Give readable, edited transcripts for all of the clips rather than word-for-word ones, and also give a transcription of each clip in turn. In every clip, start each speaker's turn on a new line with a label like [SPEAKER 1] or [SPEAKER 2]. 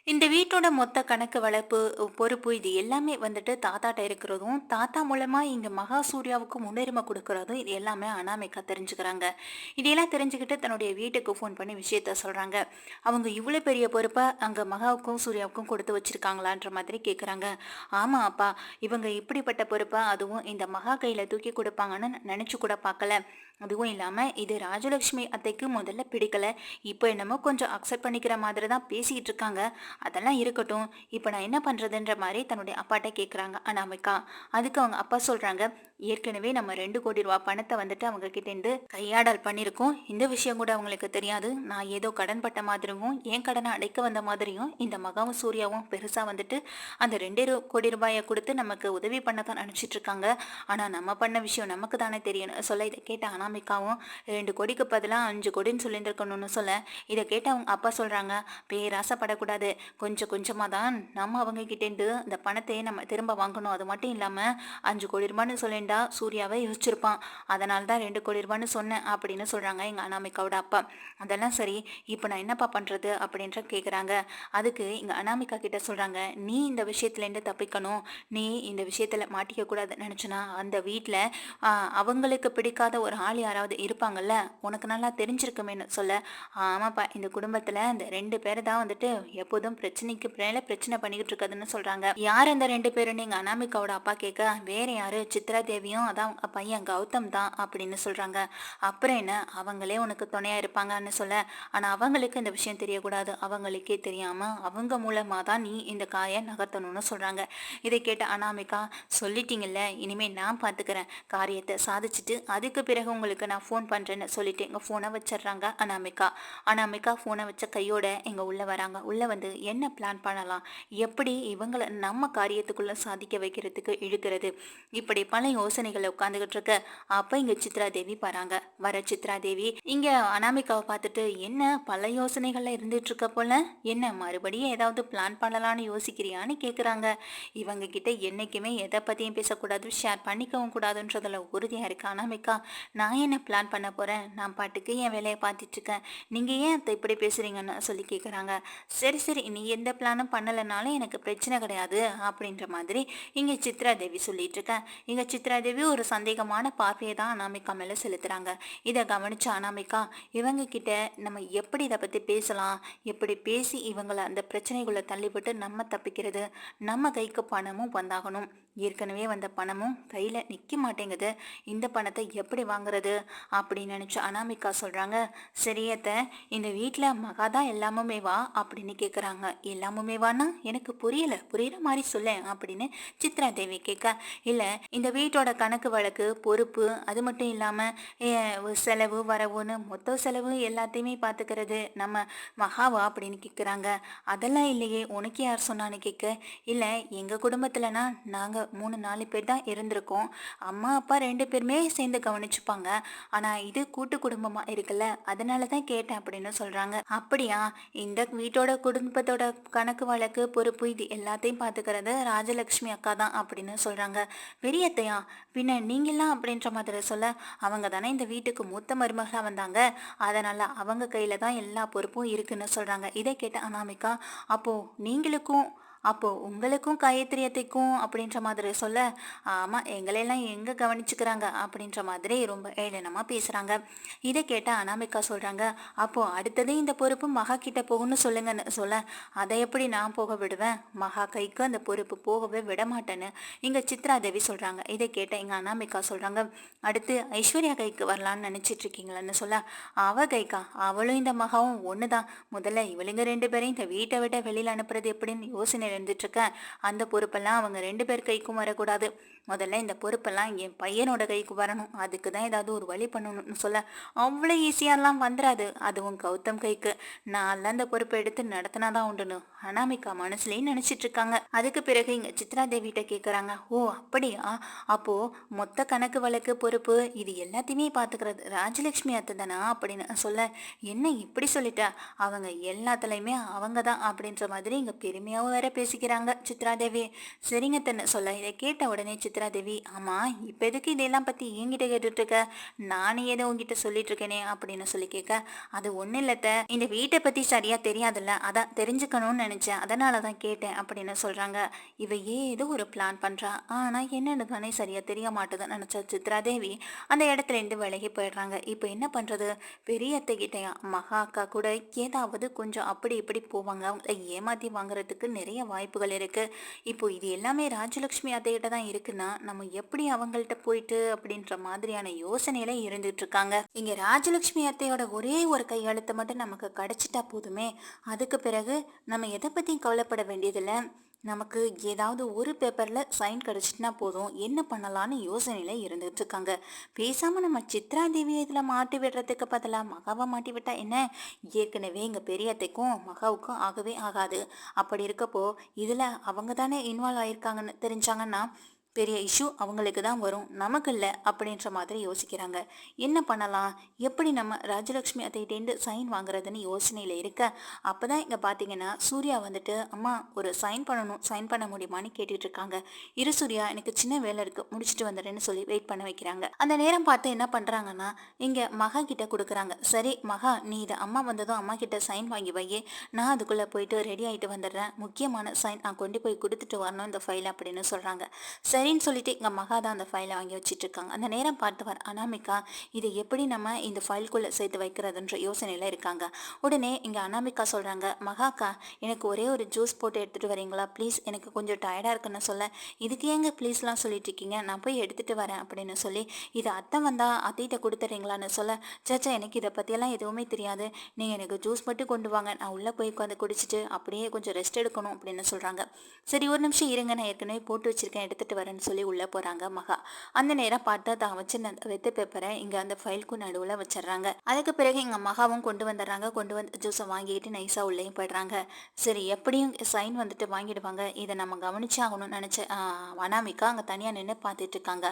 [SPEAKER 1] இந்த வீட்டோட மொத்த கணக்கு வளர்ப்பு, பொறுப்பு இது எல்லாமே வந்துட்டு தாத்தாட்ட இருக்கிறதும், தாத்தா மூலமா இங்க மகா சூர்யாவுக்கு முன்னுரிமை குடுக்குறதும் இது எல்லாமே அனாமிகா தெரிஞ்சுக்கிறாங்க. இதையெல்லாம் தெரிஞ்சுக்கிட்டு தன்னுடைய வீட்டுக்கு ஃபோன் பண்ணி விஷயத்த சொல்றாங்க. அவங்க இவ்வளோ பெரிய பொறுப்ப அங்க மகாவுக்கும், சூர்யாவுக்கும் கொடுத்து வச்சிருக்காங்களான்ற மாதிரி கேட்குறாங்க. ஆமா அப்பா, இவங்க இப்படிப்பட்ட பொறுப்ப அதுவும் இந்த மகா கையில தூக்கி குடுப்பாங்கன்னு நெனச்சு கூட பார்க்கல. அதுவும் இல்லாம இது ராஜலட்சுமி அத்தைக்கு முதல்ல பிடிக்கல. இப்போ என்னமோ கொஞ்சம் அக்செப்ட் பண்ணிக்கிற மாதிரி தான் பேசிக்கிட்டு இருக்காங்க. அதெல்லாம் இருக்கட்டும். இப்போ நான் என்ன பண்றதுன்ற மாரி தன்னுடைய அப்பாட்ட கேட்குறாங்க அனாமிகா. அதுக்கு அவங்க அப்பா சொல்றாங்க, ஏற்கனவே நம்ம 2,00,00,000 பணத்த வந்துட்டு அவங்க கிட்டேருந்து கையாடல் பண்ணியிருக்கோம். இந்த விஷயம் கூட அவங்களுக்கு தெரியாது. நான் ஏதோ கடன் பட்ட மாதிரியும், என் கடன அடைக்க வந்த மாதிரியும் இந்த மகாவும், சூர்யாவும் பெருசா வந்துட்டு அந்த 2,00,00,000 குடுத்து நமக்கு உதவி பண்ண தான் நெனச்சிட்டு இருக்காங்க. ஆனா நம்ம பண்ண விஷயம் நமக்கு தானே தெரியும்னு சொல்ல, இத கேட்ட அனாமிகாவும் 2,00,00,000க்கு பதிலா 5,00,00,000ன்னு சொல்லியிருந்திருக்கணும்னு சொல்ல, இத கேட்ட அவங்க அப்பா சொல்றாங்க, பேராசைப்படக்கூடாது. கொஞ்சம் கொஞ்சமா தான் நம்ம அவங்க கிட்டேருந்து இந்த பணத்தை நம்ம திரும்ப வாங்கணும். அது மட்டும் இல்லாம 5,00,00,000 சொல்லியிருந்தா சூர்யாவை யோசிச்சிருப்பான். அதனால தான் 2,00,00,000 சொன்னேன் அப்படின்னு சொல்றாங்க எங்க அனாமிகாவோட அப்பா. அதெல்லாம் சரி, இப்போ நான் என்னப்பா பண்றது அப்படின்ற கேக்குறாங்க. அதுக்கு எங்க அனாமிகா கிட்ட சொல்றாங்க, நீ இந்த விஷயத்துலேருந்து தப்பிக்கணும். நீ இந்த விஷயத்துல மாட்டிக்க கூடாதுன்னு நினைச்சுனா அந்த வீட்ல அவங்களுக்கு பிடிக்காத ஒரு ஆள் யாராவது இருப்பாங்கல்ல, உனக்கு நல்லா தெரிஞ்சிருக்குமேன்னு சொல்ல, ஆமாப்பா, இந்த குடும்பத்துல இந்த 2 பேர் தான் வந்துட்டு எப்போதும் பிரச்சனைக்கு மேல பிரச்சனை பண்ணிக்கிட்டு இருக்கதுன்னு சொல்றாங்க. யார் அந்த 2 பேருன்னு எங்க அனாமிகாவோட அப்பா கேட்க, வேற யாரு, சித்ரா தேவியும் அதான் உங்க பையன் கௌதம் தான் அப்படின்னு சொல்றாங்க. அப்புறம் என்ன, அவங்களே உனக்கு துணையா இருப்பாங்கன்னு சொல்ல, ஆனா அவங்களுக்கு இந்த விஷயம் தெரியக்கூடாது. அவங்களுக்கே தெரியாம அவங்க மூலமா தான் நீ இந்த காயை நகர்த்தணும்னு சொல்றாங்க. இதை கேட்ட அனாமிகா, சொல்லிட்டீங்கல்ல, இனிமே நான் பாத்துக்கிறேன். காரியத்தை சாதிச்சுட்டு அதுக்கு பிறகு உங்களுக்கு நான் ஃபோன் பண்றேன்னு சொல்லிட்டு எங்க ஃபோனை வச்சிடுறாங்க அனாமிகா. அனாமிகா ஃபோனை வச்ச கையோட எங்க உள்ள வராங்க. உள்ள வந்து என்ன பிளான் பண்ணலாம், எப்படி இவங்களை நம்ம காரியத்துக்குள்ள சாதிக்க வைக்கிறதுக்கு இழுக்கிறது, இப்படி பல யோசனைகளை உட்காந்துக்கிட்டு இருக்க. அப்ப இங்க சித்ரா தேவி வராங்க. வர சித்ரா தேவி இங்க அனாமிகாவை பார்த்துட்டு, என்ன பல யோசனைகள்ல இருந்துட்டு இருக்க போல, என்ன மறுபடியும் ஏதாவது பிளான் பண்ணலான்னு யோசிக்கிறியான்னு கேக்குறாங்க. இவங்க கிட்ட என்னைக்குமே எதை பத்தியும் பேசக்கூடாது, ஷேர் பண்ணிக்கவும் கூடாதுன்றதுல உறுதியா இருக்கு அனாமிகா. நான் என்ன பிளான் பண்ண போறேன், நான் பாட்டுக்கு என் வேலையை பார்த்துட்டு இருக்கேன். நீங்க ஏன் அத்தை இப்படி பேசுறீங்கன்னு சொல்லி கேக்குறாங்க. சரி சரி, நீ எந்த பிளானும் பண்ணலைனாலும் எனக்கு பிரச்சனை கிடையாது அப்படின்ற மாதிரி இங்க சித்ரா தேவி சொல்லிட்டு இருக்கேன். இங்க சித்ரா தேவி ஒரு சந்தேகமான பார்வையை தான் அனாமிகா மேல செலுத்துறாங்க. இதை கவனிச்ச அனாமிகா, இவங்க கிட்ட நம்ம எப்படி இதை பத்தி பேசலாம், எப்படி பேசி இவங்களை அந்த பிரச்சனைக்குள்ள தள்ளிவிட்டு நம்ம தப்பிக்கிறது, நம்ம கைக்கு பணமும் வந்தாகணும். ஏற்கனவே வந்த பணமும் கையில நிக்க மாட்டேங்குது. இந்த பணத்தை எப்படி வாங்குறது அப்படின்னு நினைச்ச அனாமிகா சொல்றாங்க, சரியத்த, இந்த வீட்டுல மகா தான் எல்லாமுமே வா அப்படின்னு கேக்குறாங்க. எல்லாமுமே வானா எனக்கு புரியல, புரியுற மாதிரி சொல்ல அப்படின்னு சித்ரா தேவி கேட்க, இல்ல, இந்த வீட்டோட கணக்கு வழக்கு, பொறுப்பு, அது மட்டும் இல்லாம செலவு வரவுன்னு மொத்த செலவு எல்லாத்தையுமே பாத்துக்கிறது நம்ம மகாவா அப்படின்னு கேக்குறாங்க. அதெல்லாம் இல்லையே, உனக்கு யார் சொன்னான்னு கேட்க, இல்ல, எங்க குடும்பத்துலனா நாங்க 3-4 பேர் தான் இருந்திருக்கோம். அம்மா அப்பா 2 பேருமே சேர்ந்து கவனிச்சுப்பாங்க. ஆனா இது கூட்டு குடும்பமா இருக்குல்ல, அதனால தான் கேட்டேன் அப்படின்னு சொல்றாங்க. அப்படியா, இந்த வீட்டோட குடும்பத்தோட கணக்கு வழக்கு, பொறுப்பு இது எல்லாத்தையும் பாத்துக்கிறது ராஜலட்சுமி அக்கா தான் அப்படின்னு சொல்றாங்க. பெரியத்தையா, பின்ன நீங்களாம் அப்படின்ற மாதிரி சொல்ல, அவங்க தானே இந்த வீட்டுக்கு மூத்த மருமகளா வந்தாங்க, அதனால அவங்க கையில தான் எல்லா பொறுப்பும் இருக்குன்னு சொல்றாங்க. இதை கேட்ட அனாமிகா, அப்போ நீங்களுக்கும், அப்போ உங்களுக்கும் காயத்ரியத்தைக்கும் அப்படின்ற மாதிரி சொல்ல, ஆமா, எங்களையெல்லாம் எங்க கவனிச்சுக்கிறாங்க அப்படின்ற மாதிரி ரொம்ப ஏளனமா பேசுறாங்க. இதை கேட்ட அனாமிகா சொல்றாங்க, அப்போ அடுத்தது இந்த பொறுப்பு மகா கிட்ட போகும்னு சொல்லுங்கன்னு சொல்ல, அதை எப்படி நான் போக விடுவேன், மகா கைக்கு அந்த பொறுப்பு போகவே விட மாட்டேன்னு இங்க சித்ரா தேவி சொல்றாங்க. இதை கேட்ட எங்க அனாமிகா சொல்றாங்க, அடுத்து ஐஸ்வர்யா கைக்கு வரலான்னு நினைச்சிட்டு இருக்கீங்களன்னு சொல்ல, அவ கைக்கா, அவளும் இந்த மகாவும் ஒண்ணுதான். முதல்ல இவளுங்க 2 பேரையும் இந்த வீட்டை விட வெளியில அனுப்புறது எப்படின்னு யோசனை இருந்துட்டு இருக்கேன். அந்த பொறுப்பெல்லாம் அவங்க 2 பேர் கைக்கும் வரக்கூடாது. முதல்ல இந்த பொறுப்பெல்லாம் என் பையனோட கைக்கு வரணும். அதுக்கு தான் ஏதாவது ஒரு வழி பண்ணணும்னு சொல்ல, அவ்வளோ ஈஸியாலாம் வந்துடாது, அதுவும் கௌதம் கைக்கு. நான் அந்த பொறுப்பை எடுத்து நடத்தினாதான் உண்டுன்னு அனாமிகா மனசுலயும் நினைச்சிட்டு இருக்காங்க. அதுக்கு பிறகு இங்க சித்ரா தேவிட்ட கேக்குறாங்க, ஓ அப்படியா, அப்போ மொத்த கணக்கு வழக்கு, பொறுப்பு இது எல்லாத்தையுமே பாத்துக்கிறது ராஜலட்சுமி அத்தை தானா அப்படின்னு சொல்ல, என்ன இப்படி சொல்லிட்டா, அவங்க எல்லாத்துலயுமே அவங்க தான் அப்படின்ற மாதிரி இங்க பெருமையாவும் வேற யோசிக்கிறாங்க சித்ராதேவி. சரிங்க தன்னு சொல்ல இதை கேட்ட உடனே சித்ராதேவி, ஆமா இப்போ எதுக்கு இதெல்லாம் பற்றி என்கிட்ட கேட்டுட்டு இருக்க, நானே ஏதோ உங்ககிட்ட சொல்லிட்டு இருக்கேனே அப்படின்னு சொல்லி கேட்க, அது ஒன்றும் இல்லத்த, இந்த வீட்டை பற்றி சரியாக தெரியாதுல்ல, அதான் தெரிஞ்சுக்கணும்னு நினச்சேன், அதனால தான் கேட்டேன் அப்படின்னு சொல்கிறாங்க. இவ ஏதோ ஒரு பிளான் பண்ணுறா, ஆனால் என்னென்னு தானே சரியாக தெரிய மாட்டேதுன்னு நினச்ச சித்ராதேவி அந்த இடத்துல இருந்து விலகி போயிடுறாங்க. இப்போ என்ன பண்ணுறது, பெரிய அத்தை கிட்டையா மகா அக்கா கூட ஏதாவது கொஞ்சம் அப்படி இப்படி போவாங்க, அவங்கள ஏமாற்றி வாங்குறதுக்கு நிறைய வாய்ப்புகள் இருக்குது. இப்போ இது எல்லாமே ராஜலக்ஷ்மி அத்தைகிட்ட தான் இருக்குன்னா நம்ம எப்படி அவங்கள்ட்ட போயிட்டு அப்படின்ற மாதிரியான யோசனையில இருந்துட்டு இருக்காங்க. இங்க ராஜலக்ஷ்மி அத்தையோட ஒரே ஒரு கையெழுத்து மட்டும் நமக்கு கிடைச்சிட்டா போதுமே, அதுக்கு பிறகு நம்ம எதை பத்தியும் கவலைப்பட வேண்டியதில்லை. நமக்கு ஏதாவது ஒரு பேப்பரில் சைன் கிடச்சிட்டுனா போதும், என்ன பண்ணலான்னு யோசனையில் இருந்துகிட்டு இருக்காங்க. பேசாமல் நம்ம சித்ரா தேவியை இதில் மாட்டி விடுறதுக்கு பதிலாக மகாவை மாட்டி விட்டா என்ன, ஏற்கனவே எங்கள் பெரியத்தைக்கும் மகாவுக்கும் ஆகவே ஆகாது. அப்படி இருக்கப்போ இதில் அவங்க தானே இன்வால்வ் ஆயிருக்காங்கன்னு தெரிஞ்சாங்கன்னா பெரிய இஷ்யூ அவங்களுக்கு தான் வரும், நமக்கு இல்லை அப்படின்ற மாதிரி யோசிக்கிறாங்க. என்ன பண்ணலாம், எப்படி நம்ம ராஜலக்ஷ்மி அத்தைகிட்டேருந்து சைன் வாங்குறதுன்னு யோசனையில் இருக்க, அப்போ தான் இங்கே பார்த்தீங்கன்னா சூர்யா வந்துட்டு, அம்மா ஒரு சைன் பண்ணணும், சைன் பண்ண முடியுமான்னு கேட்டுட்டு இருக்காங்க. இரு சூர்யா, எனக்கு சின்ன வேலை இருக்குது, முடிச்சுட்டு வந்துடுறேன்னு சொல்லி வெயிட் பண்ண வைக்கிறாங்க. அந்த நேரம் பார்த்து என்ன பண்ணுறாங்கன்னா இங்கே மகா கிட்ட கொடுக்குறாங்க. சரி மகா, நீ இதை அம்மா வந்ததும் அம்மா கிட்ட சைன் வாங்கி வையே, நான் அதுக்குள்ளே போயிட்டு ரெடி ஆகிட்டு வந்துடுறேன், முக்கியமான சைன் நான் கொண்டு போய் கொடுத்துட்டு வரணும் இந்த ஃபைல் அப்படின்னு சொல்கிறாங்க. சரின்னு சொல்லிட்டு எங்கள் மகா தான் அந்த ஃபைலை வாங்கி வச்சுட்டு இருக்காங்க. அந்த நேரம் பார்த்தவர் அனாமிகா இதை எப்படி நம்ம இந்த ஃபைல்குள்ளே சேர்த்து வைக்கிறதுன்ற யோசனையில் இருக்காங்க. உடனே இங்கே அனாமிகா சொல்கிறாங்க, மகாக்கா எனக்கு ஒரே ஒரு ஜூஸ் போட்டு எடுத்துகிட்டு வரீங்களா ப்ளீஸ், எனக்கு கொஞ்சம் டயர்டாக இருக்குன்னு சொல்ல, இதுக்கு ஏங்க ப்ளீஸ்லாம் சொல்லிட்டு இருக்கீங்க, நான் போய் எடுத்துகிட்டு வரேன் அப்படின்னு சொல்லி, இது அத்தை வந்தால் அத்தைகிட்ட கொடுத்துட்றீங்களான்னு சொல்ல, சேச்சா எனக்கு இதை பற்றியெல்லாம் எதுவுமே தெரியாது, நீங்கள் எனக்கு ஜூஸ் மட்டும் கொண்டு வாங்க, நான் உள்ளே போய் உட்காந்து குடிச்சிட்டு அப்படியே கொஞ்சம் ரெஸ்ட் எடுக்கணும் அப்படின்னு சொல்கிறாங்க. சரி ஒரு நிமிஷம் இருங்க, நான் ஏற்கனவே போட்டு வச்சுருக்கேன் எடுத்துகிட்டு வரேன்னு சொல்லி உள்ளே போகிறாங்க மகா. அந்த நேரம் பார்த்தா தான் வச்சிருந்த அந்த வெத்து பேப்பரை இங்கே அந்த ஃபைலுக்கு நடுவில் வச்சிடுறாங்க. அதுக்கு பிறகு எங்கள் மகாவும் கொண்டு வந்துடுறாங்க. கொண்டு வந்து ஜூஸை வாங்கிட்டு நைஸாக உள்ளேயும் போயிடுறாங்க. சரி எப்படியும் சைன் வந்துட்டு வாங்கிடுவாங்க, இதை நம்ம கவனிச்சே ஆகணும்னு நினச்ச அனாமிகா அங்கே தனியாக நின்று பார்த்துட்டு இருக்காங்க.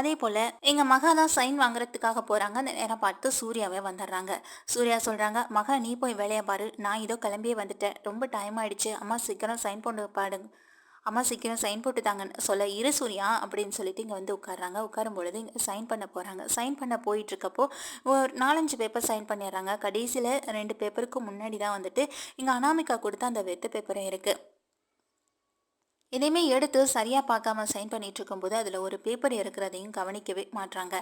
[SPEAKER 1] அதே போல் எங்கள் மகா தான் சைன் வாங்குறதுக்காக போகிறாங்க. அந்த நேரம் பார்த்து சூர்யாவே வந்துடுறாங்க. சூர்யா சொல்கிறாங்க, மகா நீ போய் வேலையை பாரு, நான் இதோ கிளம்பியே வந்துட்டேன், ரொம்ப டைம் ஆயிடுச்சு, அம்மா சீக்கிரம் சைன் போட்டு பாடுங்க, அம்மா சீக்கிரம் சைன் போட்டு தாங்கன்னு சொல்ல, இரு சூர்யா அப்படின்னு சொல்லிட்டு இங்கே வந்து உட்காடுறாங்க. உட்காரும் பொழுது இங்கே சைன் பண்ண போகிறாங்க. சைன் பண்ண போயிட்டுருக்கப்போ ஒரு 4-5 பேப்பர் சைன் பண்ணிடுறாங்க. கடைசியில் 2 பேப்பருக்கு முன்னாடி தான் வந்துட்டு இங்கே அனாமிகா கொடுத்த அந்த வெத்து பேப்பரும் இருக்குது. இதையுமே எடுத்து சரியாக பார்க்காம சைன் பண்ணிட்டு இருக்கும்போது அதில் ஒரு பேப்பர் இருக்கிறதையும் கவனிக்கவே மாட்டாங்க.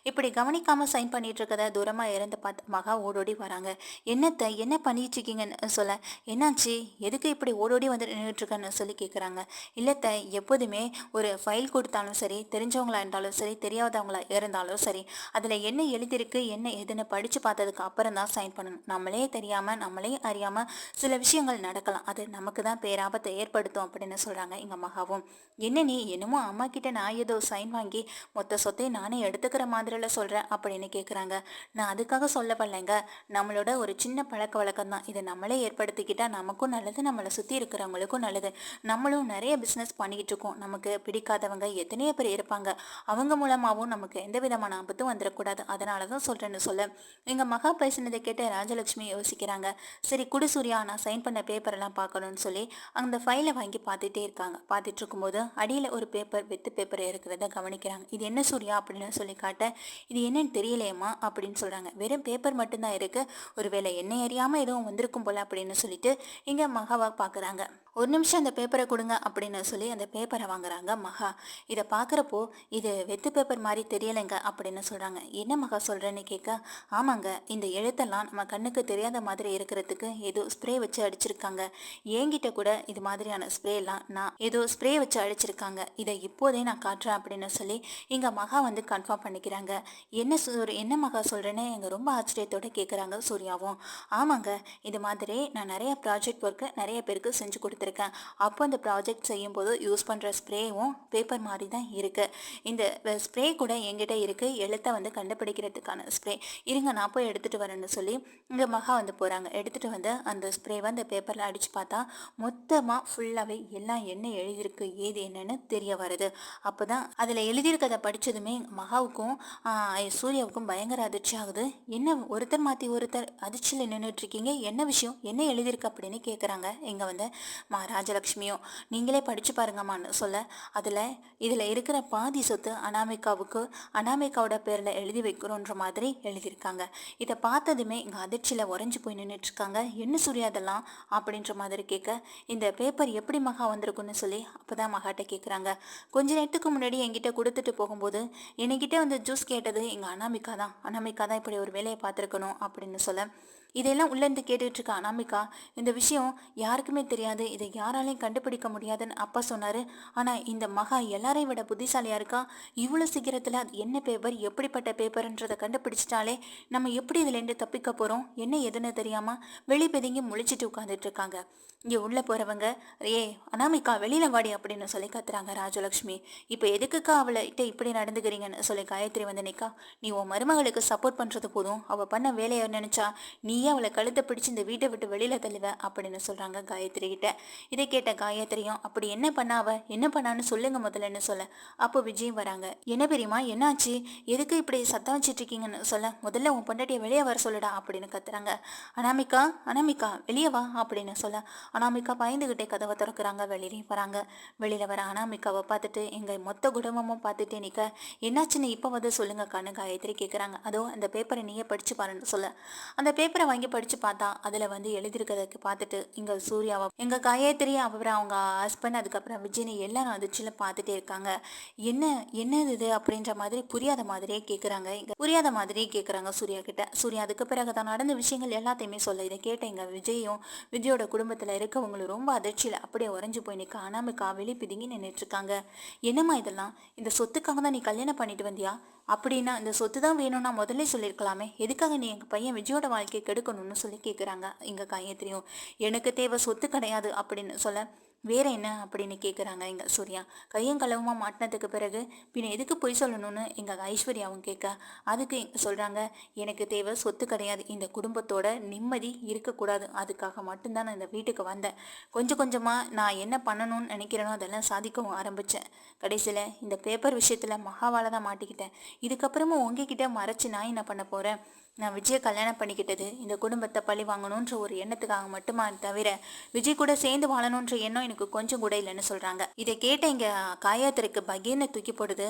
[SPEAKER 1] இப்படி கவனிக்காமல் சைன் பண்ணிட்டு இருக்கத தூரமாக இறந்து பார்த்து மகா ஓடோடி வராங்க. என்னத்தை என்ன பண்ணிட்டு இருக்கீங்கன்னு சொல்ல, என்னாச்சு எதுக்கு இப்படி ஓடோடி வந்து நின்றுட்டுருக்கன்னு சொல்லி கேட்குறாங்க. இல்லத்தை, எப்போதுமே ஒரு ஃபைல் கொடுத்தாலும் சரி, தெரிஞ்சவங்களா இருந்தாலும் சரி, தெரியாதவங்களா இருந்தாலும் சரி, அதில் என்ன எழுதியிருக்கு என்ன எதுன்னு படித்து பார்த்ததுக்கு அப்புறம் தான் சைன் பண்ணணும். நம்மளே தெரியாமல் நம்மளே அறியாமல் சில விஷயங்கள் நடக்கலாம், அது நமக்கு தான் பேராபத்தை ஏற்படுத்தும் அப்படின்னு சொல்கிறாங்க எங்கள் மகாவும். என்ன நீ என்னமோ அம்மா கிட்ட நான் ஏதோ சைன் வாங்கி மொத்த சொத்தை நானே எடுத்துக்கிற மாதிரிலாம் சொல்கிறேன் அப்படின்னு கேட்குறாங்க. நான் அதுக்காக சொல்ல வரலைங்க, நம்மளோட ஒரு சின்ன பழக்க வழக்கம் தான், இதை நம்மளே ஏற்படுத்திக்கிட்டால் நமக்கும் நல்லது, நம்மளை சுற்றி இருக்கிறவங்களுக்கும் நல்லது. நம்மளும் நிறைய பிஸ்னஸ் பண்ணிக்கிட்டு இருக்கோம், நமக்கு பிடிக்காதவங்க எத்தனையோ பேர் இருப்பாங்க, அவங்க மூலமாகவும் நமக்கு எந்த விதமான ஆபத்தும் வந்துடக்கூடாது, அதனால தான் சொல்கிறேன்னு சொல்ல, எங்கள் மகா பேசினதை கேட்ட ராஜலட்சுமி யோசிக்கிறாங்க. சரி குடு சூர்யா, நான் சைன் பண்ண பேப்பரெல்லாம் பார்க்கணும்னு சொல்லி அந்த ஃபைலை வாங்கி பார்த்துட்டே இருக்காங்க. பார்த்துட்டு இருக்கும்போது அடியில் ஒரு பேப்பர் வெத்து பேப்பர் இருக்கிறத கவனிக்கிறாங்க. இது என்ன சூர்யா அப்படின்னு சொல்லி காட்ட, இது என்னன்னு தெரியலையம்மா அப்படின்னு சொல்கிறாங்க. வெறும் பேப்பர் மட்டும்தான் இருக்குது, ஒருவேளை என்னை அறியாமல் எதுவும் வந்திருக்கும் போல அப்படின்னு சொல்லிட்டு இங்கே மகாவை பார்க்குறாங்க. ஒரு நிமிஷம் அந்த பேப்பரை கொடுங்க அப்படின்னு சொல்லி அந்த பேப்பரை வாங்குறாங்க மகா. இதை பார்க்குறப்போ இது வெத்து பேப்பர் மாதிரி தெரியலைங்க அப்படின்னு சொல்கிறாங்க. என்ன மகா சொல்கிறேன்னு கேட்க, ஆமாங்க இந்த எழுத்தெல்லாம் நம்ம கண்ணுக்கு தெரியாத மாதிரி இருக்கிறதுக்கு ஏதோ ஸ்ப்ரே வச்சு அடிச்சிருக்காங்க, என்கிட்ட கூட இது மாதிரியான ஸ்ப்ரேலாம் நான் ஏதோ ஸ்ப்ரே வச்சு அடிச்சிருக்காங்க, இதை இப்போதே நான் காட்டுறேன் அப்படின்னு சொல்லி இங்கே மகா வந்து கன்ஃபார்ம் பண்ணிக்கிறாங்க. என்ன மகா சொல்கிறேன்னு எங்கள் ரொம்ப ஆச்சரியத்தோடு கேட்குறாங்க சூர்யாவும். ஆமாங்க, இது மாதிரி நான் நிறைய ப்ராஜெக்ட் ஒர்க்கு நிறைய பேருக்கு செஞ்சு கொடுத்துருக்கேன், அப்போ அந்த ப்ராஜெக்ட் செய்யும்போது யூஸ் பண்ணுற ஸ்ப்ரேவும் பேப்பர் மாதிரி தான் இருக்குது, இந்த ஸ்ப்ரே கூட என்கிட்ட இருக்குது, எழுத்தை வந்து கண்டுபிடிக்கிறதுக்கான ஸ்ப்ரே, இருங்க நான் போய் எடுத்துகிட்டு வரேன்னு சொல்லி இங்கே மகா வந்து போகிறாங்க. எடுத்துகிட்டு வந்து அந்த ஸ்ப்ரேவை அந்த பேப்பரில் அடித்து பார்த்தா மொத்தமாக ஃபுல்லாகவே எல்லாம் என்ன எழுதியிருக்கு ஏது என்னன்னு தெரிய வருது. அப்போ தான் அதில் எழுதியிருக்கதை படித்ததுமே மகாவுக்கும் சூர்யாவுக்கும் பயங்கர அதிர்ச்சி ஆகுது. என்ன ஒருத்தர் மாற்றி ஒருத்தர் அதிர்ச்சியில் நின்றுட்டுருக்கீங்க, என்ன விஷயம் என்ன எழுதியிருக்கு அப்படின்னு கேட்குறாங்க. இங்கே வந்து ராஜலக்ஷ்மியும். நீங்களே படிச்சு பாருங்கம்மான்னு சொல்ல, இதில் இருக்கிற பாதி சொத்து அனாமிகாவுக்கு அனாமிகாவோட பேரில் எழுதி வைக்கிறோன்ற மாதிரி எழுதியிருக்காங்க. இதை பார்த்ததுமே இங்கே அதிர்ச்சியில் உறைஞ்சி போய் நின்றுட்டு இருக்காங்க. என்ன சூர்யா அதெல்லாம் அப்படின்ற மாதிரி கேட்க, இந்த பேப்பர் எப்படி மகா வந்திருக்குன்னு சொல்லி அப்போதான் மகாட்ட கேட்குறாங்க. கொஞ்ச நேரத்துக்கு முன்னாடி என்கிட்ட கொடுத்துட்டு போகும்போது என்கிட்ட வந்து ஜூஸ் கேட்டது எங்கள் அனாமிகா தான் இப்படி ஒரு வேலையை பார்த்துருக்கணும் அப்படின்னு சொல்ல, இதெல்லாம் உள்ளேருந்து கேட்டுட்டு இருக்க அனாமிகா, இந்த விஷயம் யாருக்குமே தெரியாது, இதை யாராலையும் கண்டுபிடிக்க முடியாதுன்னு அப்பா சொன்னார். ஆனால் இந்த மகா எல்லாரையும் விட புத்திசாலியாக இருக்கா. இவ்வளோ சீக்கிரத்தில் அது என்ன பேப்பர், எப்படிப்பட்ட பேப்பர்ன்றதை கண்டுபிடிச்சிட்டாலே நம்ம எப்படி இதுலேருந்து தப்பிக்க போகிறோம், என்ன எதுன்னு தெரியாமல் வெளி பெதுங்கி முழிச்சிட்டு உட்காந்துட்டு இருக்காங்க. இங்கே உள்ளே போகிறவங்க, அனாமிகா வெளியில் வாடி அப்படின்னு சொல்லி கத்துறாங்க ராஜலக்ஷ்மி. இப்போ எதுக்குக்கா அவளைகிட்ட இப்படி நடந்துக்கிறீங்கன்னு சொல்லி காயத்ரி வந்து நிற்கா. நீ உன் மருமகளுக்கு சப்போர்ட் பண்ணுறது போதும், அவள் பண்ண வேலையை நினச்சா நீயே அவளை கழுத்தை பிடிச்சி இந்த வீட்டை விட்டு வெளியில் தள்ளுவ அப்படின்னு சொல்கிறாங்க காயத்ரி கிட்ட. இதை கேட்ட காயத்ரியும், அப்படி என்ன பண்ணா என்ன பண்ணான்னு சொல்லுங்க முதல்லன்னு சொல்ல, அப்போ விஜயும் வராங்க. என்ன பெரியமா என்னாச்சு, எதுக்கு இப்படி சத்தம் வச்சிட்டு இருக்கீங்கன்னு சொல்ல, முதல்ல உன் பொண்டாட்டியை வெளியே வர சொல்லுடா அப்படின்னு கத்துறாங்க. அனாமிகா வெளியே வா அப்படின்னு சொல்ல, அனாமிகா பயந்துகிட்டே கதவை திறக்கிறாங்க. வெளியே வராங்க. வெளியில் வர அனாமிகாவை பார்த்துட்டு எங்கள் மொத்த குடும்பமும் பார்த்துட்டே நிற்க, என்னாச்சுன்னு இப்போ வந்து சொல்லுங்க கண்ணு காயத்ரி கேட்குறாங்க. அதோ அந்த பேப்பரை நீயே படித்து பாருன்னு சொல்ல, அந்த பேப்பரை வாங்கி படித்து பார்த்தா அதில் வந்து எழுதியிருக்கிறதுக்கு பார்த்துட்டு இங்கே சூர்யாவை எங்கள் காயத்ரி அப்புறம் அவங்க ஹஸ்பண்ட் அதுக்கப்புறம் விஜயனை எல்லாரும் அதிர்ச்சியில் பார்த்துட்டே இருக்காங்க. என்னது இது அப்படின்ற மாதிரி புரியாத மாதிரியே கேட்குறாங்க. இங்கே புரியாத மாதிரியே கேட்குறாங்க சூர்யா கிட்ட. சூர்யா அதுக்கு பிறகு தான் நடந்த விஷயங்கள் எல்லாத்தையுமே சொல்ல, இதை கேட்ட எங்கள் விஜயோட குடும்பத்தில் இருக்கவங்களும் ரொம்ப அதிர்ச்சியில் அப்படியே உறைஞ்சு போய் நிற்க அனாமிகா வெளி பிதுங்கி நின்றுட்டு இருக்காங்க. என்னம்மா இதெல்லாம், இந்த சொத்துக்காக தான் நீ கல்யாணம் பண்ணிட்டு வந்தியா? அப்படின்னா இந்த சொத்து தான் வேணும்னா முதல்ல சொல்லியிருக்கலாமே, எதுக்காக நீ எங்கள் பையன் விஜயோட வாழ்க்கையை கெடுக்கணும்னு சொல்லி கேட்குறாங்க. இங்கே காயத்ரியும், எனக்கு தேவை சொத்து கிடையாது அப்படின்னு சொல்ல, வேற என்ன அப்படின்னு கேட்குறாங்க எங்கள் சூர்யா. கையும் களவுமா மாட்டினதுக்கு பிறகு பின்ன எதுக்கு பொய் சொல்லணும்னு எங்கள் ஐஸ்வர்யாவும் கேட்க, அதுக்கு சொல்கிறாங்க, எனக்கு தேவை சொத்து கிடையாது, இந்த குடும்பத்தோட நிம்மதி இருக்கக்கூடாது, அதுக்காக மட்டும்தான் நான் இந்த வீட்டுக்கு வந்தேன். கொஞ்சம் கொஞ்சமாக நான் என்ன பண்ணணும்னு நினைக்கிறேனோ அதெல்லாம் சாதிக்கவும் ஆரம்பித்தேன். கடைசியில் இந்த பேப்பர் விஷயத்தில் மகாவால் தான் மாட்டிக்கிட்டேன். இதுக்கப்புறமும் உங்ககிட்ட மறைச்சி நான் என்ன பண்ண போகிறேன்? நான் விஜயை கல்யாணம் பண்ணிக்கிட்டது இந்த குடும்பத்தை பழி வாங்கணுன்ற ஒரு எண்ணத்துக்காக மட்டுமா தவிர விஜய் கூட சேர்ந்து வாழணுன்ற எண்ணம் எனக்கு கொஞ்சம் கூட இல்லைன்னு சொல்கிறாங்க. இதை கேட்ட இங்கே காயத்ரிக்கு பகீர்னு தூக்கி போடுது.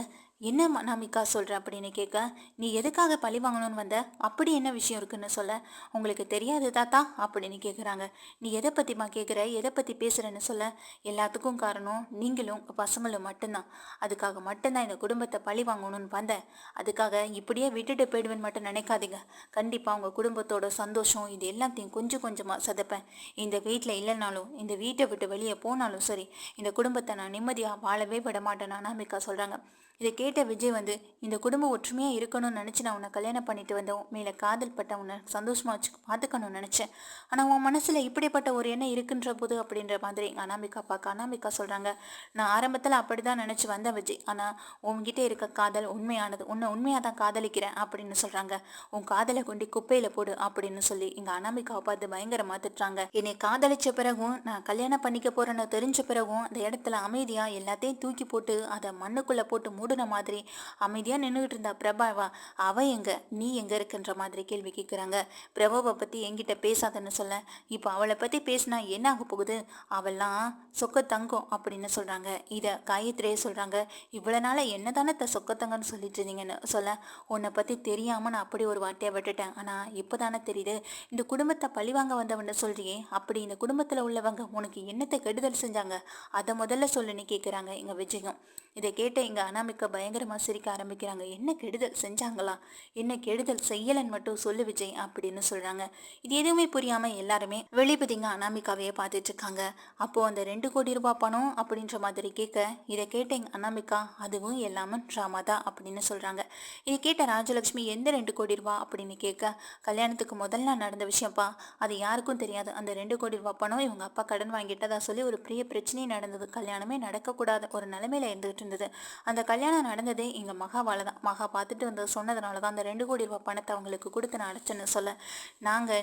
[SPEAKER 1] என்ன அனாமிகா சொல்கிற அப்படின்னு கேட்க, நீ எதுக்காக பழி வாங்கணும்னு வந்த, அப்படி என்ன விஷயம் இருக்குன்னு சொல்ல, உங்களுக்கு தெரியாது தாத்தா அப்படின்னு கேட்குறாங்க. நீ எதை பற்றிமா கேட்குற, எதை பற்றி பேசுகிறேன்னு சொல்ல, எல்லாத்துக்கும் காரணம் நீங்களும் பசங்களும் மட்டும்தான், அதுக்காக மட்டும்தான் இந்த குடும்பத்தை பழி வாங்கணும்னு வந்தேன், அதுக்காக இப்படியே விட்டுட்டு போயிடுவேன்னு மட்டும் நினைக்காதீங்க. கண்டிப்பாக உங்கள் குடும்பத்தோட சந்தோஷம் இது எல்லாத்தையும் கொஞ்சம் கொஞ்சமாக சதைப்பேன். இந்த வீட்டில் இல்லைனாலும் இந்த வீட்டை விட்டு வெளியே போனாலும் சரி, இந்த குடும்பத்தை நான் நிம்மதியாக வாழவே விட மாட்டேன்னு அனாமிகா சொல்கிறாங்க. இதை கேட்ட விஜய் வந்து, இந்த குடும்பம் ஒற்றுமையாக இருக்கணும்னு நினச்சி நான் உன்னை கல்யாணம் பண்ணிட்டு வந்தேன், மேலே காதல் பட்ட உன்னை சந்தோஷமாக வச்சு பார்த்துக்கணும்னு நினச்சேன், ஆனால் உன் மனசில் இப்படிப்பட்ட ஒரு எண்ணம் இருக்குன்ற போது அப்படின்ற மாதிரி அனாமிகா சொல்கிறாங்க. நான் ஆரம்பத்தில் அப்படி தான் நினச்சி வந்தேன் விஜய், ஆனால் உன்கிட்ட இருக்க காதல் உண்மையானது, உன்னை உண்மையாக தான் காதலிக்கிறேன் அப்படின்னு சொல்கிறாங்க. உன் காதலை கொண்டு குப்பையில் போடு அப்படின்னு சொல்லி இங்கே அனாமிகாவை பார்த்து பயங்கரமாக திட்டுறாங்க. என்னை காதலிச்ச பிறகும் நான் கல்யாணம் பண்ணிக்க போகிறேன்னு தெரிஞ்ச பிறகும் அந்த இடத்துல அமைதியாக எல்லாத்தையும் தூக்கி போட்டு அதை மண்ணுக்குள்ளே போட்டு மூடின மாதிரி அமைதியாக நின்றுகிட்டு இருந்தா பிரபாவா, அவ எங்க, நீ எங்க இருக்குன்ற மாதிரி கேள்வி கேட்குறாங்க. பிரபாவை பற்றி என்கிட்ட பேசாதன்னு சொல்ல, இப்போ அவளை பற்றி பேசினா என்ன ஆக போகுது, அவெல்லாம் சொக்க தங்கம் அப்படின்னு சொல்கிறாங்க. இதை காயத்ரியே சொல்கிறாங்க. இவ்வளோ நாள் என்ன தானே சொக்க தங்கன்னு சொல்லிட்டு இருந்தீங்கன்னு சொல்ல, உன்னை பற்றி தெரியாமல் நான் அப்படி ஒரு வார்த்தையை விட்டுட்டேன், ஆனால் இப்போ தானே தெரியுது இந்த குடும்பத்தை பழிவாங்க வந்தவன்னு சொல்றியே, அப்படி இந்த குடும்பத்தில் உள்ளவங்க உனக்கு என்னத்தை கெடுதல் செஞ்சாங்க, அதை முதல்ல சொல்லுன்னு கேட்குறாங்க எங்கள் விஜயம். இதை கேட்ட எங்கள் அனாமிகா பயங்கரமாக சிரிக்க ஆரம்பிக்கிறாங்க. என்ன கெடுதல் செஞ்சாங்களா, என்ன கெடுதல் செய்யலன்னு மட்டும் சொல்லு விஜய் அப்படின்னு சொல்கிறாங்க. இது எதுவுமே புரியாமல் எல்லாருமே வெளிப்பதிங்க அனாமிகாவையே பார்த்துட்டு இருக்காங்க. அப்போது அந்த 2 கோடி ரூபாய் பணம் அப்படின்ற மாதிரி கேட்க, இதை கேட்ட எங்கள் அனாமிகா, அதுவும் எல்லாமே ட்ராமா தான் அப்படின்னு சொல்கிறாங்க. இதை கேட்ட ராஜலக்ஷ்மி, எந்த 2 கோடி ரூபா அப்படின்னு கேட்க, கல்யாணத்துக்கு முதல்ல நடந்த விஷயம்ப்பா, அது யாருக்கும் தெரியாது, அந்த 2 கோடி ரூபாய் பணம் இவங்க அப்பா கடன் வாங்கிட்டதா சொல்லி ஒரு பெரிய பிரச்சனையே நடந்தது, கல்யாணமே நடக்கக்கூடாத ஒரு நிலைமையில இருந்துகிட்டு இருந்தது, அந்த கல்யாணம் நடந்ததே எங்கள் மகாவால் தான். மகா பார்த்துட்டு வந்து சொன்னதுனால தான் அந்த 2 கோடி ரூபாய் பணத்தை அவங்களுக்கு கொடுத்து நான் அடைச்சேன்னு சொல்ல,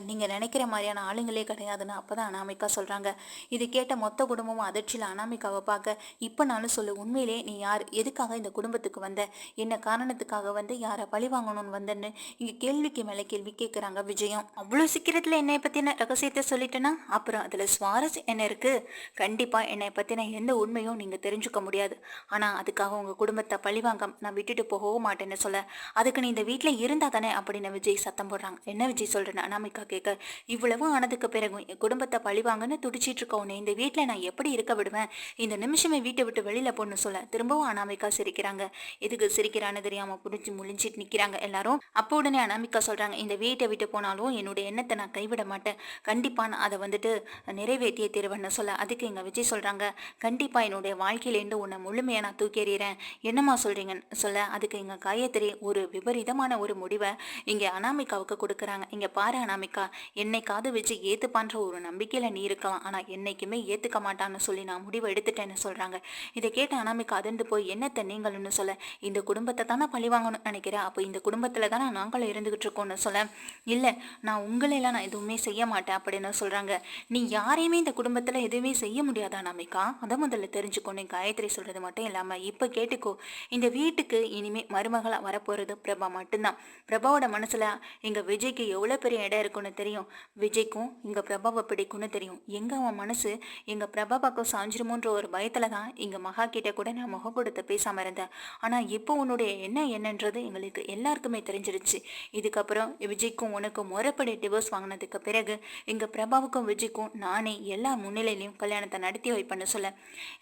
[SPEAKER 1] நீங்கள் நினைக்கிற மாதிரியான ஆளுங்களே கிடையாதுன்னு அப்போ தான் அனாமிகா சொல்கிறாங்க. இது கேட்ட மொத்த குடும்பமும் அதிர்ச்சியில் அனாமிகாவை பார்க்க, இப்போனாலும் சொல்லு, உண்மையிலே நீ யார், எதுக்காக இந்த குடும்பத்துக்கு வந்த, என்ன காரணத்துக்காக வந்து யாரை பழி வாங்கணும்னு வந்தேன்னு இங்கே கேள்விக்கு மேலே கேள்வி கேட்குறாங்க விஜயம். அவ்வளோ சீக்கிரத்தில் என்னை பற்றின ரகசியத்தை சொல்லிட்டேன்னா அப்புறம் அதில் சுவாரஸ்யம் என்ன இருக்குது? கண்டிப்பாக என்னை பற்றின எந்த உண்மையும் நீங்கள் தெரிஞ்சுக்க முடியாது. ஆனால் அதுக்காக உங்கள் குடும்பத்தை பழிவாங்க நான் விட்டுட்டு போகவும் மாட்டேன்னு சொல்ல, அதுக்கு நீ இந்த வீட்டில் இருந்தால் தானே அப்படின்னு விஜய் சத்தம் போடுறாங்க. என்ன விஜய் சொல்கிறேன்னு அனாமிகா கேட்க, இவ்வளவு ஆனதுக்கு பிறகும் என் குடும்பத்தை பழிவாங்கன்னு துடிச்சிட்டு இருக்க உன்னை இந்த வீட்டில் நான் எப்படி இருக்க விடுவேன்? இந்த நிமிஷமே வீட்டை விட்டு வெளியில் போன்னு சொல்ல திரும்பவும் அனாமிகா சிரிக்கிறாங்க. எதுக்கு சிரிக்கிறான்னு தெரியாமல் புடிச்சு முழிஞ்சிட்டு நிற்கிறாங்க எல்லாரும். அப்போ உடனே அனாமிகா சொல்கிறாங்க, இந்த வீட்டை விட்டு போனாலும் என்னுடைய எண்ணத்தை நான் கைவிட மாட்டேன், கண்டிப்பாக நான் அதை வந்துட்டு நிறைவேற்றிய தீர்வுன்னு சொல்ல, அதுக்கு எங்கள் விஜய் சொல்கிறாங்க, கண்டிப்பாக என்னுடைய வாழ்க்கையிலேருந்து உன்னை முழுமையாக நான் தூக்கி எறிகிறேன், என்னம்மா சொல்கிறீங்கன்னு சொல்ல, அதுக்கு எங்கள் காயத்ரி ஒரு விபரீதமான ஒரு முடிவை இங்கே அனாமிகாவுக்கு கொடுக்குறாங்க. இங்கே பாரு அனாமிகா, என்னைக்காவது விஜய் ஏற்றுப்பான்ற ஒரு நம்பிக்கையில் நீ இருக்கலாம், ஆனால் என்னைக்குமே ஏற்றுக்க மாட்டான்னு சொல்லி நான் முடிவை எடுத்துட்டேன்னு சொல்கிறாங்க. இதை கேட்ட அனாமிகா அதிர்ந்து போய், என்னத்தை நீங்கள்னு சொல்ல, இந்த குடும்பத்தை தானே பழிவாங்கணும்னு நினைக்கிறேன், அப்போ இந்த குடும்பத்தில் தானே நாங்களும் இருந்துகிட்டு இருக்கோம்னு சொல்ல, இல்லை நான் உங்களெல்லாம் நான் எதுவுமே செய்ய மாட்டேன் அப்படின்னு சொல்கிறாங்க. நீ யாரையுமே இந்த குடும்பத்தில் எதுவுமே செய்ய முடியாதா அனாமிகா, அதை முதல்ல தெரிஞ்சுக்கணும். காயத்ரி சொல்கிறது மட்டும் இல்லாமல் இப்போ கேட்டுக்கோ, இந்த வீட்டுக்கு இனிமேல் மருமகளாக வரப்போகிறது பிரபா மட்டும்தான். பிரபாவோட மனசில் எங்கள் விஜய்க்கு எவ்வளோ பெரிய இடம் இருக்குன்னு தெரியும், விஜய்க்கும் இங்கே பிரபாவை பிடிக்கும்னு தெரியும். எங்கே அவன் மனசு எங்கள் பிரபா பக்கம் சாஞ்சிருமோன்ற ஒரு பயத்தில் தான் இங்கே மகா கிட்ட கூட நான் முகம் கொடுத்து பேசாமல் இருந்தேன். ஆனால் இப்போ உன்னுடைய என்னன்றது எங்களுக்கு எல்லாருக்குமே தெரிஞ்சிருச்சு. இதுக்கப்புறம் விஜய்க்கும் உனக்கும் முறைப்படி டிவோர்ஸ் வாங்கினதுக்கு பிறகு எங்கள் பிரபாவுக்கும் விஜய்க்கும் நானே எல்லா முன்னிலையிலையும் கல்யாணத்தை நடத்தி வைப்பேன்னு சொல்ல,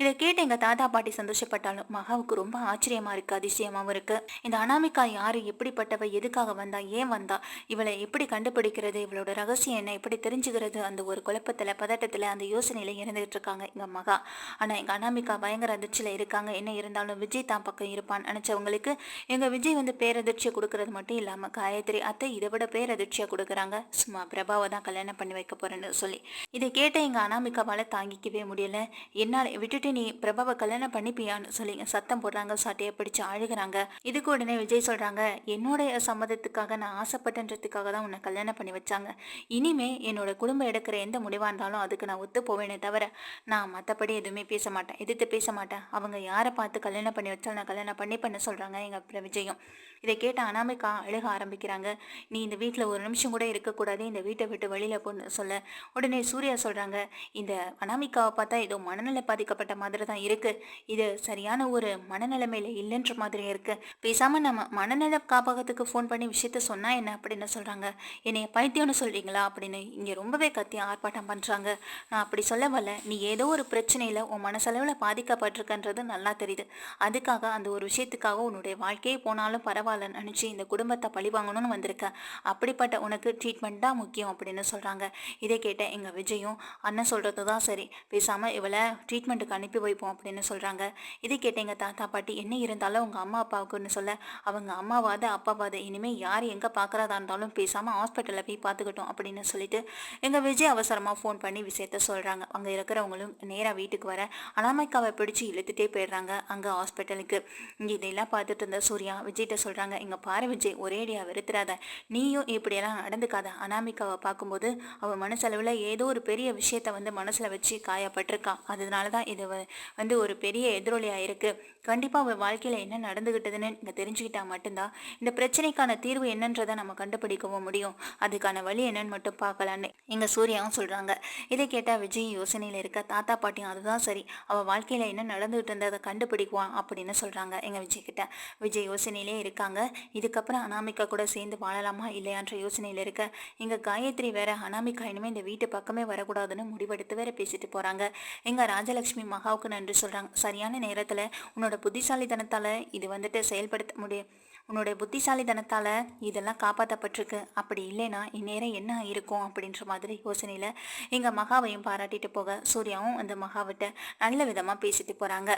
[SPEAKER 1] இதை கேட்டு எங்கள் தாத்தா பாட்டி சந்தோஷப்பட்டாலும் மகாவுக்கு ரொம்ப ஆச்சரியமாக இருக்குது, அதிசயமாகவும் இருக்குது. இந்த அனாமிகா யார், எப்படிப்பட்டவ, எதுக்காக வந்தா, ஏன் வந்தா, இவளை எப்படி கண்டுபிடிக்கிறது, இவளோட ரகசியம் என்ன, எப்படி தெரிஞ்சுக்கிறது, அந்த ஒரு குழப்பத்தில் பதட்டத்தில் அந்த யோசனையில் இருந்துகிட்டு இருக்காங்க எங்கள் மகா. ஆனால் எங்கள் அனாமிகா பயங்கர அதிர்ச்சியில் இருக்காங்க. என்ன இருந்தாலும் விஜய் தான் பக்கம் இருப்பான்னு நினச்சவங்களுக்கு எங்கள் விஜய் வந்து பேரதிர்ச்சியை கொடுக்கறது மட்டும் இல்லாமல் காயத்ரி அத்தை இதை விட பேரதிர்ச்சியாக கொடுக்குறாங்க, சும்மா பிரபாவை தான் கல்யாணம் பண்ணி வைக்க போகிறேன்னு சொல்லி. இதை கேட்ட எங்கள் அனாமிகாவால் தாங்கிக்கவே முடியலை. என்னால் விட்டுட்டு நீ பிரபாவை கல்யாணம் பண்ணிப்பியான்னு சொல்லி சத்தம் போடுறாங்க, சாட்டையை பிடிச்சு அழுகிறாங்க. இதுக்கு உடனே விஜய் சொல்கிறாங்க, என்னோடைய சம்மதத்துக்காக நான் ஆசைப்பட்டன்றதுக்காக தான் உன்னை கல்யாணம் பண்ணி வச்சாங்க, இனிமே என்னோட குடும்பம் எடுக்கிற எந்த முடிவாக இருந்தாலும் அதுக்கு நான் ஒத்து போவேனே தவிர நான் மற்றபடி எதுவுமே பேச மாட்டேன், எதிர்த்து பேச மாட்டேன், அவங்க யாரை பார்த்து கல்யாணம் பண்ணி வச்சாலும் நான் கல்யாணம் பண்ண சொல்கிறாங்க எங்கள் விஜயம். இதை கேட்ட அனாமிகா அழுக ஆரம்பிக்கிறாங்க. நீ இந்த வீட்டில் ஒரு நிமிஷம் கூட இருக்கக்கூடாது, இந்த வீட்டை விட்டு வெளியில் போன்னு சொல்ல, உடனே சூர்யா சொல்கிறாங்க, இந்த அனாமிகாவை பார்த்தா ஏதோ மனநிலை பாதிக்கப்பட்ட மாதிரி தான் இருக்குது, இது சரியான ஒரு மனநிலைமையில் இல்லைன்ற மாதிரி இருக்குது, பேசாமல் நம்ம மனநல காப்பகத்துக்கு ஃபோன் பண்ணி விஷயத்த சொன்னால் என்ன அப்படின்னு சொல்கிறாங்க. என்னைய பைத்தியம்னு சொல்கிறீங்களா அப்படின்னு இங்கே ரொம்பவே கத்தி ஆர்ப்பாட்டம் பண்ணுறாங்க. நான் அப்படி சொல்ல வரல, நீ ஏதோ ஒரு பிரச்சனையில் உன் மனசளவில் பாதிக்கப்பட்டிருக்கன்றது நல்லா தெரியுது, அதுக்காக அந்த ஒரு விஷயத்துக்காக உன்னுடைய வாழ்க்கையே போனாலும் பரவாயில்லன்னு நினச்சி இந்த குடும்பத்தை பழி வாங்கணும்னு வந்திருக்க, அப்படிப்பட்ட உனக்கு ட்ரீட்மெண்ட் தான் முக்கியம் அப்படின்னு சொல்கிறாங்க. இதை கேட்ட எங்கள் விஜயும், அண்ணன் சொல்கிறது தான் சரி, பேசாமல் இவளை ட்ரீட்மெண்ட்டுக்கு அனுப்பி வைப்போம் அப்படின்னு சொல்கிறாங்க. இதை கேட்ட எங்கள் தாத்தா பாட்டி, என்ன இருந்தாலும் உங்கள் அம்மா அப்பாவுக்குன்னு சொல்ல, அவங்க அம்மாவாத அப்பாவாத இனிமேல் யார் எங்கே பார்க்குறதா இருந்தாலும் பேசாமல் ஹாஸ்பிட்டலில் போய் பார்த்துக்கிட்டோம் அப்படின்னு சொல்லிட்டு எங்கள் விஜய் அவசரமாக ஃபோன் பண்ணி விஷயத்த சொல்கிறாங்க. அங்கே இருக்கிறவங்களும் நேராக வீட்டுக்கு வர அனாமிகாவை பிடிச்சி இழுத்துட்டே போயிடுறாங்க அங்கே ஹாஸ்பிட்டலுக்கு. இங்கே இதெல்லாம் பார்த்துட்டு இருந்த சூர்யா விஜய்கிட்ட சொல்கிறாங்க, இங்கே பாரு விஜய், ஒரேடியாக வெறுத்துறாத, நீயும் இப்படியெல்லாம் நடந்துக்காத, அனாமிகாவை பார்க்கும்போது அவள் மனசளவில் ஏதோ ஒரு பெரிய விஷயத்தை வந்து மனசில் வச்சு காயப்பட்டிருக்கா, அதனால தான் இது வந்து ஒரு பெரிய எதிரொலியாக இருக்குது, கண்டிப்பாக அவள் வாழ்க்கையில் என்ன நடந்துக்கிட்டதுன்னு இங்கே தெரிஞ்சுக்கிட்டா மட்டும்தான் இந்த பிரச்சனைக்கான தீர்வு என்னன்றதை நம்ம கண்டுபிடிக்கவும் முடியும், அதுக்கான வழி என்னன்னு மட்டும் பார்க்கலான்னு எங்கள் சூர்யாவும் சொல்கிறாங்க. இதை கேட்டால் விஜய் யோசனையில் இருக்க, தாத்தா பாட்டியும் அதுதான் சரி, அவள் வாழ்க்கையில் என்ன நடந்துகிட்டு இருந்ததை கண்டுபிடிக்குவான் அப்படின்னு சொல்கிறாங்க எங்கள் விஜய்கிட்ட. விஜய் யோசனையிலே இருக்காங்க. இதுக்கப்புறம் அனாமிகா கூட சேர்ந்து வாழலாமா இல்லையான்ற யோசனையில் இருக்க, எங்கள் காயத்ரி வேற அனாமிகா இனிமேல் இந்த வீட்டு பக்கமே வரக்கூடாதுன்னு முடிவெடுத்து வேற பேசிட்டு போகிறாங்க. எங்கள் ராஜலக்ஷ்மி மகாவுக்கு நன்றி சொல்கிறாங்க, சரியான நேரத்தில் உன்னோட புத்திசாலித்தனத்தால் இது வந்துட்டு செயல்படுத்த முடியும், உன்னுடைய புத்திசாலித்தனத்தால் இதெல்லாம் காப்பாற்றப்பட்டிருக்கு, அப்படி இல்லைன்னா இந்நேரம் என்ன இருக்கும் அப்படின்ற மாதிரி யோசனையில் எங்கள் மகாவையும் பாராட்டிட்டு போக சூர்யாவும் அந்த மகாவிட்ட நல்ல விதமாக பேசிட்டு போகிறாங்க.